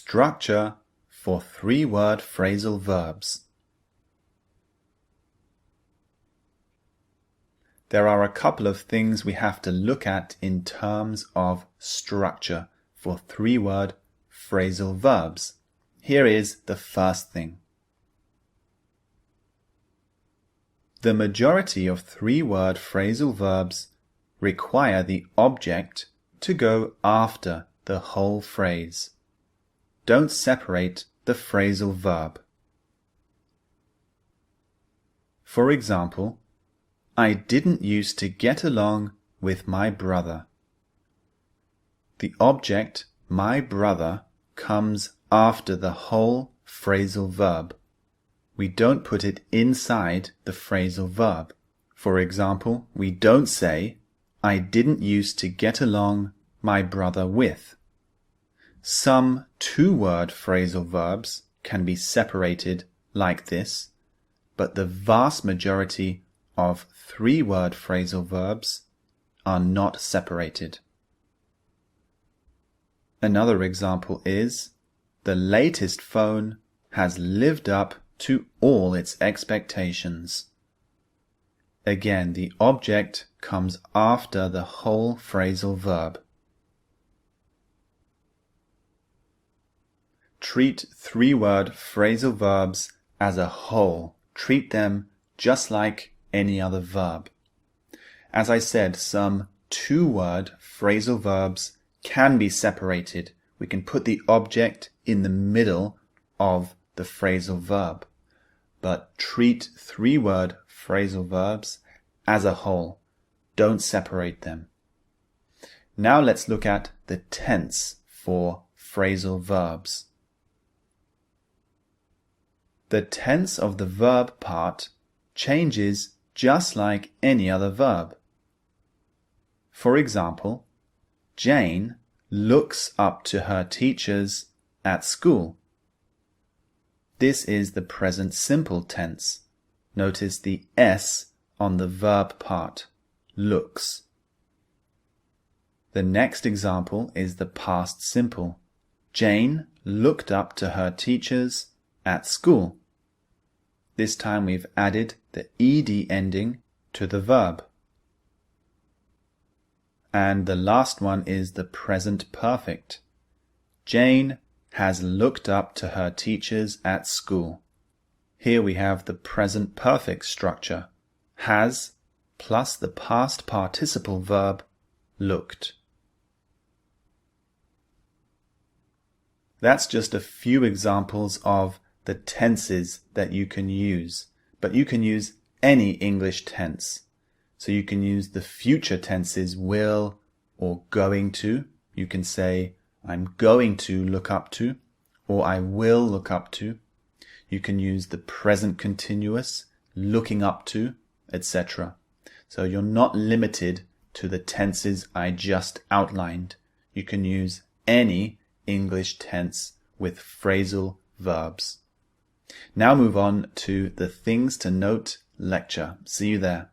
Structure for three-word phrasal verbs. There are a couple of things we have to look at in terms of structure for three-word phrasal verbs. Here is the first thing. The majority of three-word phrasal verbs require the object to go after the whole phrase. Don't separate the phrasal verb. For example, I didn't used to get along with my brother. The object, my brother, comes after the whole phrasal verb. We don't put it inside the phrasal verb. For example, we don't say, I didn't used to get along my brother with. Some two-word phrasal verbs can be separated like this, but the vast majority of three-word phrasal verbs are not separated. Another example is, the latest phone has lived up to all its expectations. Again, the object comes after the whole phrasal verb. Treat three-word phrasal verbs as a whole. Treat them just like any other verb. As I said, some two-word phrasal verbs can be separated. We can put the object in the middle of the phrasal verb. But treat three-word phrasal verbs as a whole. Don't separate them. Now let's look at the tense for phrasal verbs. The tense of the verb part changes just like any other verb. For example, Jane looks up to her teachers at school. This is the present simple tense. Notice the S on the verb part, looks. The next example is the past simple. Jane looked up to her teachers at school. This time we've added the ed ending to the verb. And the last one is the present perfect. Jane has looked up to her teachers at school. Here we have the present perfect structure. Has plus the past participle verb looked. That's just a few examples of the tenses that you can use. But you can use any English tense. So you can use the future tenses will or going to. You can say, I'm going to look up to, or I will look up to. You can use the present continuous, looking up to, etc. So you're not limited to the tenses I just outlined. You can use any English tense with phrasal verbs. Now move on to the Things to Note lecture. See you there.